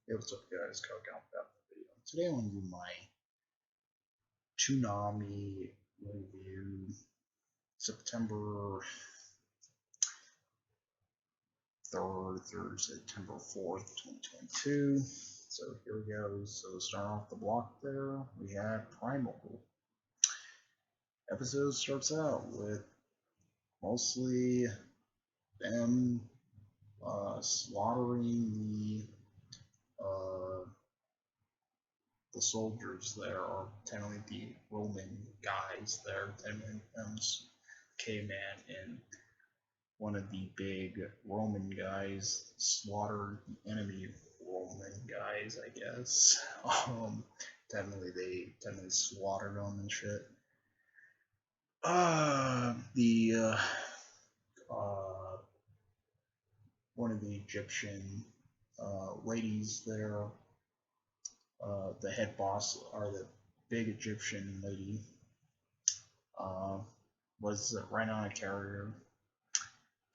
Hey, what's up, guys? Cock out that video. Today I'm going to do my Toonami review, September 3rd through September 4th, 2022. So here we go. So starting off the block there, we have Primal. Episode starts out with mostly them slaughtering the soldiers there, or technically the Roman guys there, technically K-Man and one of the big Roman guys slaughtered the enemy Roman guys, I guess. Technically they slaughtered them and shit. The one of the Egyptian ladies there, the head boss, or the big Egyptian lady, was right on a carrier,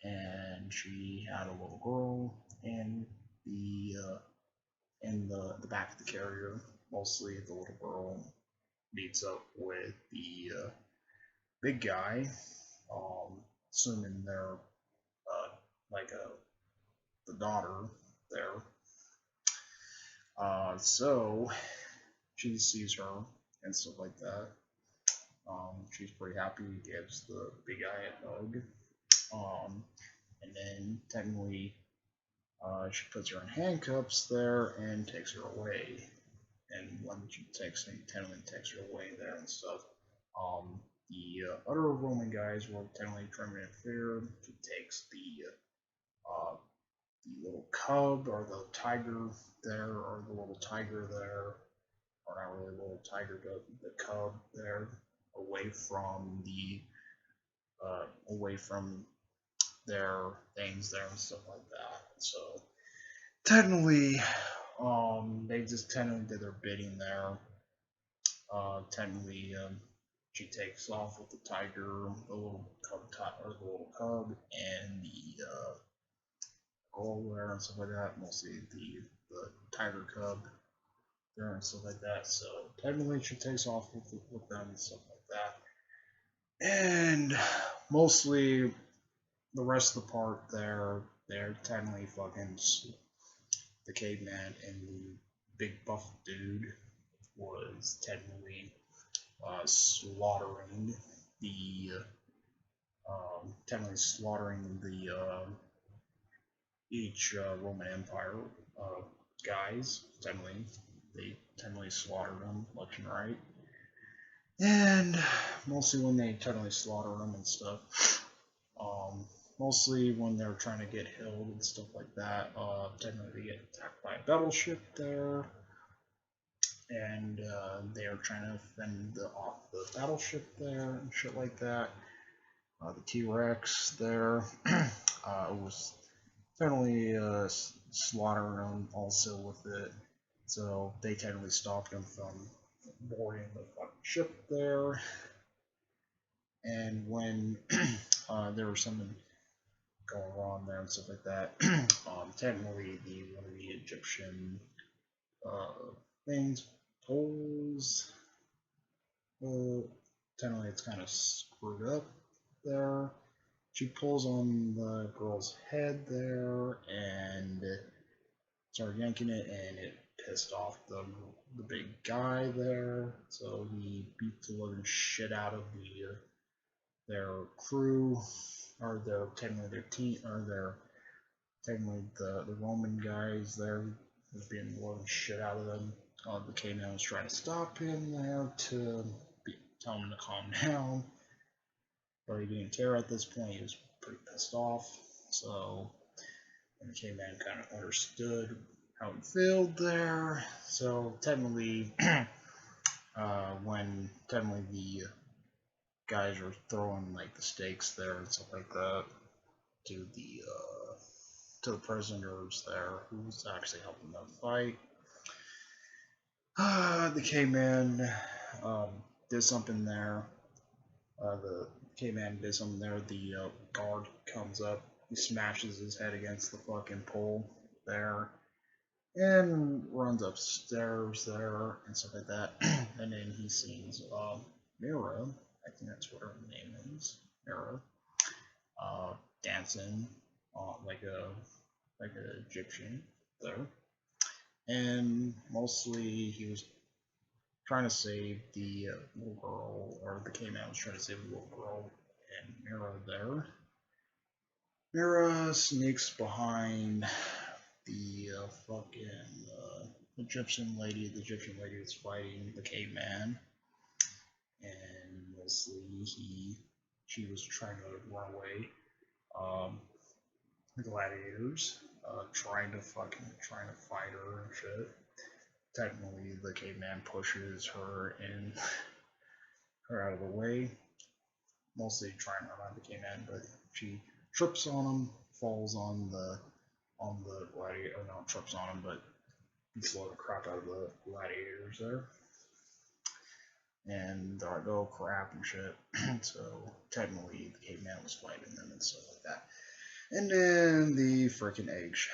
and she had a little girl in the back of the carrier. Mostly the little girl meets up with the big guy, assuming they're like the daughter there. So she sees her and stuff like that. She's pretty happy, gives the big guy a hug. And then technically she puts her in handcuffs there and takes her away. And when she technically takes her away there and stuff, the other Roman guys were technically trying to interfere. She takes the little cub, or the tiger there, or the little tiger there, or not really a little tiger, but the cub there, away from their things there and stuff like that. So technically, they just technically did their bidding there. Technically, she takes off with the tiger, the little cub, and the girl there and stuff like that. Mostly the tiger cub there and stuff like that. So technically, she takes off with them and stuff like that. And mostly the rest of the part there, they're technically fucking the caveman and the big buff dude was technically slaughtering the each Roman Empire guys. They technically slaughtered them left and right, and mostly when they technically slaughter them and stuff. Mostly when they're trying to get healed and stuff like that. Technically they get attacked by a battleship there, and they are trying to fend off the battleship there and shit like that. The T-Rex there was technically slaughtering them also with it, so they technically stopped them from boarding the fucking ship there. And when there was something going on there and stuff like that, technically one of the Egyptian things pulls. Technically, it's kind of screwed up there. She pulls on the girl's head there and started yanking it, and it pissed off the big guy there. So he beat the living shit out of their crew, or technically their team, or technically the Roman guys there was being the living shit out of them. The K-Man was trying to stop him there to tell him to calm down, but he didn't care at this point. He was pretty pissed off. So, and the K-Man kind of understood how he felt there. So technically, when technically the guys are throwing like the stakes there and stuff like that to the prisoners there, who's actually helping them fight. The K-Man did something there. The K-Man did something there. The guard comes up. He smashes his head against the fucking pole there. and runs upstairs there and stuff like that. And then he sees Mira, I think that's what her name is, Mira, dancing like a Egyptian there. And mostly he was trying to save the little girl, or the caveman was trying to save the little girl and Mira there. Mira sneaks behind the fucking Egyptian lady. The Egyptian lady was fighting the caveman, and mostly she was trying to run away. The gladiators trying to fight her and shit. Technically, the caveman pushes her and her out of the way, mostly trying to run the caveman, but she trips on him, falls on the gladiator. Or not trips on him, but he slowed the crap out of the gladiators there. And they're like, oh crap and shit. So technically, the caveman was fighting them and stuff like that. And then the freaking eggs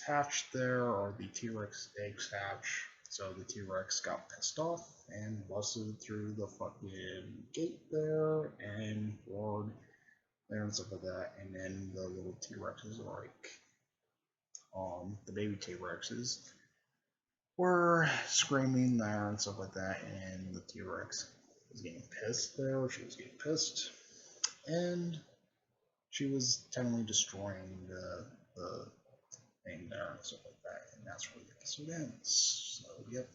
hatched there, or the T-Rex eggs hatch. So the T-Rex got pissed off and busted through the fucking gate there and roared there and stuff like that. And then the little T-Rexes are like, the baby T-Rexes were screaming there and stuff like that. And the T-Rex was getting pissed there. She was getting pissed, and she was technically destroying the thing there and stuff like that, and that's where the episode ends. So, yep,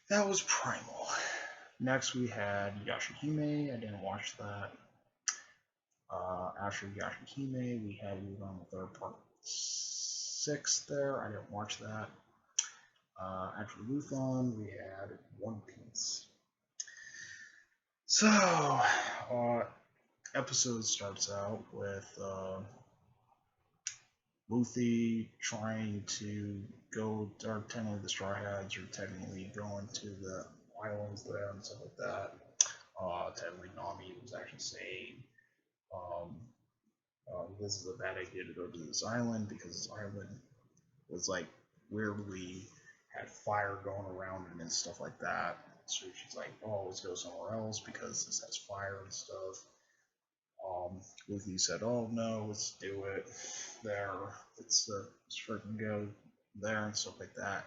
that was Primal. Next, we had Yashahime. I didn't watch that. After Yashahime, we had Mulan the Third Part 6 there. I didn't watch that. After Luthon, we had One Piece. So, episode starts out with Luffy trying to go, or technically the Straw Hats are technically going to the islands there and stuff like that. Technically Nami was actually saying, this is a bad idea to go to this island because this island was like weirdly had fire going around it and stuff like that. So she's like, oh, let's go somewhere else because this has fire and stuff. Luffy said, "Oh no, let's do it there. Let's freaking go there and stuff like that."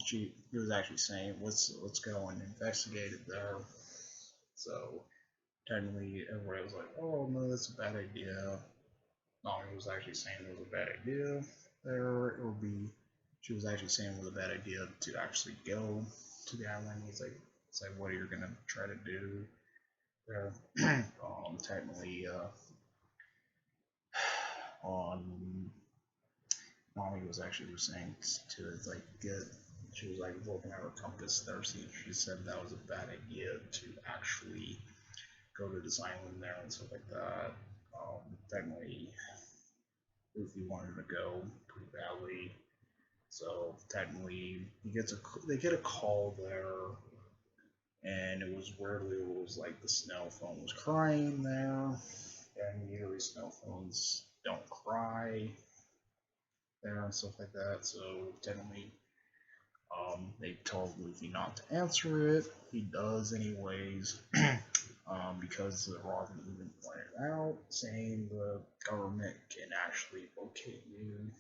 He was actually saying, "Let's go and investigate it there." So technically, everybody was like, "Oh no, that's a bad idea." Nami was actually saying it was a bad idea. There, it would be. She was actually saying it was a bad idea to actually go to the island. He's like, "What are you gonna try to do?" There, technically, on Nami was actually saying to it, like she was like looking at her compass there, so she said that was a bad idea to actually go to this island there and stuff like that. Technically, Luffy wanted to go pretty badly, so technically they get a call there, and it was like the snail phone was crying there, and usually snail phones don't cry there and stuff like that. So technically, they told Luffy not to answer it. He does anyways, because the Robin even pointed out, saying the government can actually locate you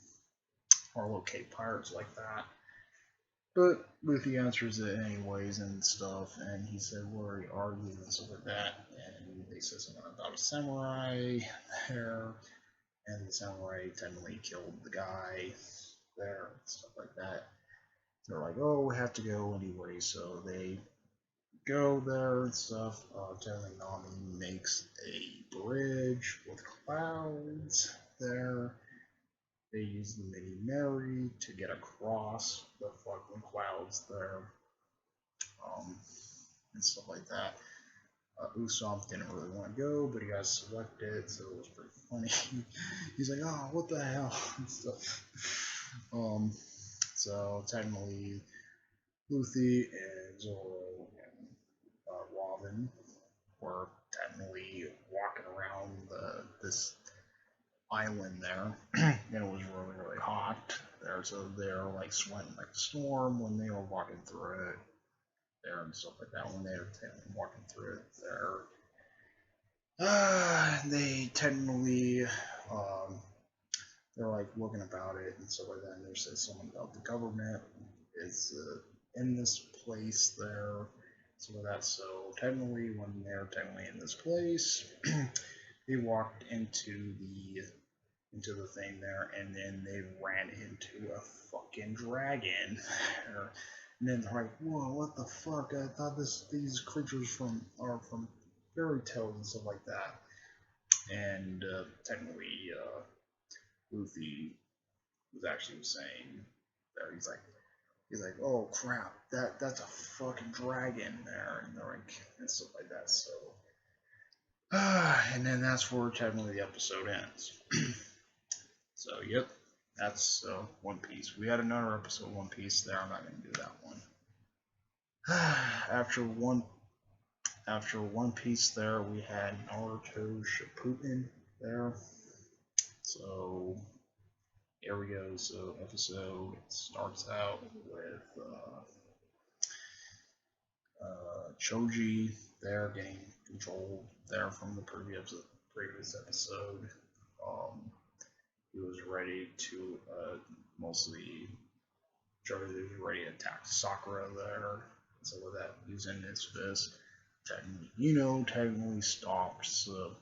or locate pirates like that. But Luffy answers it anyways and stuff, and he said, "Where are you?" and stuff like that. And they said something about a samurai there, and the samurai technically killed the guy there and stuff like that. They're like, "Oh, we have to go anyway," so they go there and stuff. Technically, Nami makes a bridge with clouds there. They use the Mini Mary to get across the fucking clouds there, and stuff like that. Usopp didn't really want to go, but he got selected, so it was pretty funny. He's like, "Oh, what the hell?" and stuff. So technically, Luffy and Zoro and Robin were technically walking around this island there, and it was really hot there, so they're like sweating like a storm when they were walking through it there and stuff like that. When they were walking through it there, they technically they're like looking about it and stuff like that, and they say something about the government is in this place there, some of that. So technically, when they're technically in this place, they walked into the thing there, and then they ran into a fucking dragon. And then they're like, "Whoa, what the fuck? I thought these creatures are from fairy tales and stuff like that." And technically, Luffy was actually saying there. He's like, "Oh crap, that's a fucking dragon there," and they're like, and stuff like that. So, and then that's where technically the episode ends. So, yep, that's One Piece. We had another episode of One Piece there. I'm not gonna do that one. After One Piece there, we had Naruto Shippuden there. So here we go. So episode starts out with Choji there getting control there from the previous episode. He was ready to mostly Choji was ready to attack Sakura there. So with that, using his fist, technically stops the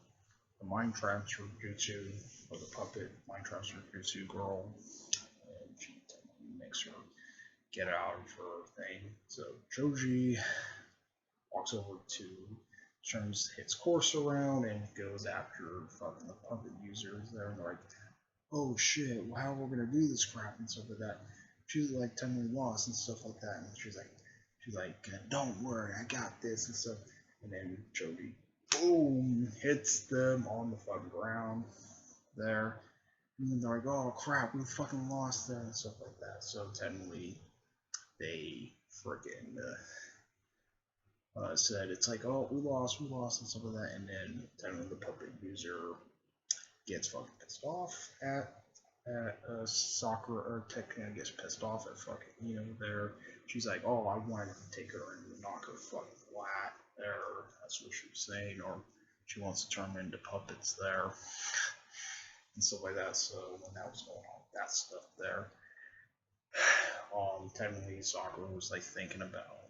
mind transfer jutsu of the puppet mind transfer jutsu girl, and she makes her get out of her thing. So Choji walks over to, hits course around, and goes after fucking the puppet users there, and they're like, "Oh shit, how are we gonna do this crap?" and stuff like that. She's like technically lost and stuff like that, and she's like, "Don't worry, I got this," and stuff. And then Choji, boom, hits them on the fucking ground there. And they're like, "Oh crap, we fucking lost there," and stuff like that. So technically, they freaking said it's like, "Oh, we lost," and stuff like that. And then technically the puppet user gets fucking pissed off at Sakura, or technically gets pissed off at fucking there. She's like, "Oh, I wanted to take her and knock her fucking flat there." That's what she was saying, or she wants to turn them into puppets there and stuff like that. So when that was going on, that stuff there, technically Sakura was like thinking about,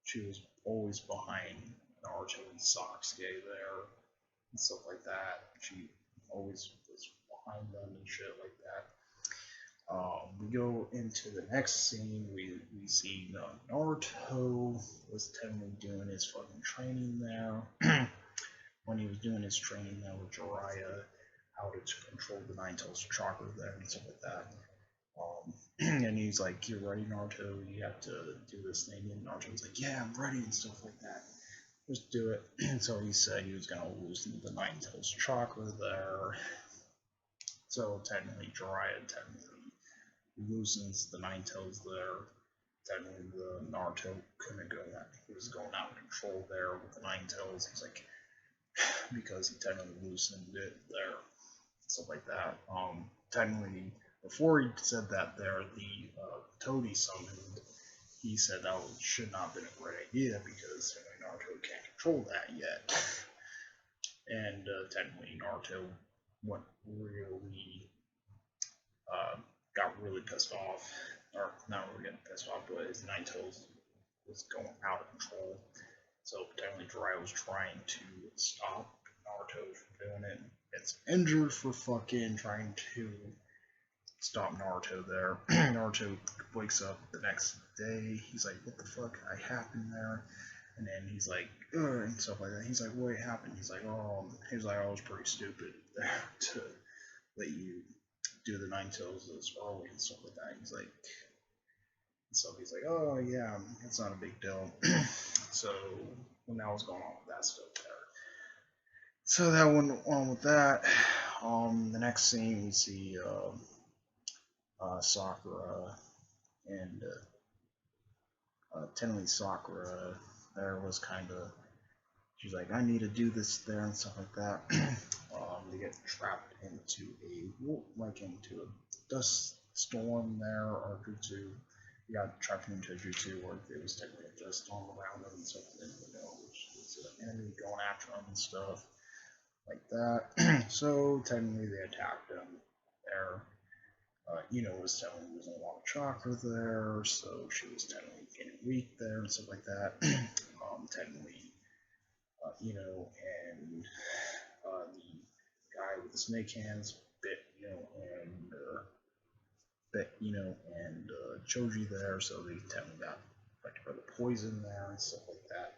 she was always behind Naruto and Sasuke there and stuff like that. She always was behind them and shit like that. We go into the next scene. We see Naruto was technically doing his fucking training there. When he was doing his training there with Jiraiya, how to control the Nine Tails chakra there and stuff like that. And he's like, "You're ready, Naruto? You have to do this thing." And Naruto was like, "Yeah, I'm ready," and stuff like that. Just do it. So he said he was gonna loosen the Nine Tails chakra there. So technically, Jiraiya loosens the Nine Tails there. Technically, the Naruto couldn't go that. He was going out of control there with the Nine Tails. He's like, because he technically loosened it there, stuff like that. Technically, before he said that there, the Toady summoned, he said that should not have been a great idea because Naruto can't control that yet. And technically, Naruto went really, got really pissed off, or not really getting pissed off, but his Nine Tails was going out of control. So technically, Jiraiya was trying to stop Naruto from doing it. It's injured for fucking trying to stop Naruto there. Naruto wakes up the next day. He's like, "What the fuck happened there?" And then he's like, "Ugh," and stuff like that. He's like, "What happened?" He's like, "I was pretty stupid there to let you do the Nine Tails this early," and stuff like that. He's like, "Oh yeah, it's not a big deal." So when that was going on with that stuff there. So that went on with that. The next scene we see Sakura, and technically Sakura there was kind of, she's like, "I need to do this there," and stuff like that. They get trapped into a dust Storm there, or Jutsu. You got trapped into Jutsu, where it was technically just storm around them and stuff. Which was an enemy going after them and stuff like that. So technically they attacked them there. Was telling me losing a lot of chakra there, so she was technically getting weak there and stuff like that. Technically, and the guy with the snake hands bit, and Choji there, so they technically got affected by the poison there and stuff like that.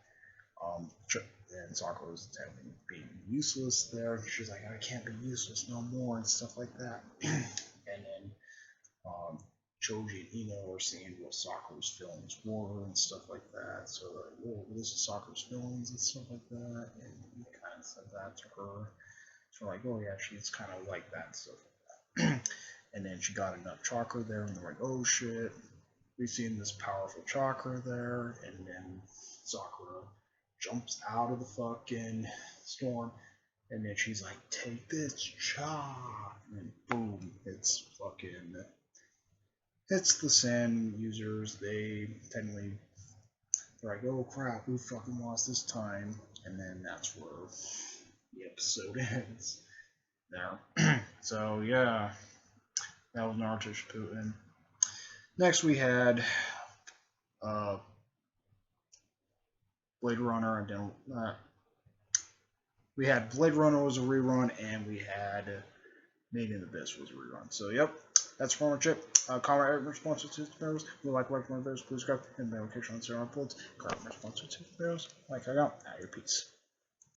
And Sakura was technically being useless there. She's like, I can't be useless no more and stuff like that. And then Choji and Ino are seeing what Sakura's feelings were and stuff like that. So like, oh, this is Sakura's feelings and stuff like that. And he kind of said that to her. So like, oh yeah, she's kind of like that and stuff like that. And then she got enough chakra there, and they're like, oh shit, we've seen this powerful chakra there. And then Sakura jumps out of the fucking storm, and then she's like, take this chakra, and boom, it's the sand users. They technically, they're like, oh crap, we fucking lost this time, and then that's where the episode ends there. So yeah, that was Naruto Shippuden. Next we had Blade Runner, and then we had Blade Runner was a rerun, and we had Made in Abyss was a rerun. So yep, that's Farmer Chip. Comment, responses to the videos. If you like my videos, please subscribe and notification on zero uploads. Comment, responses to the videos. Like I got, out your peace.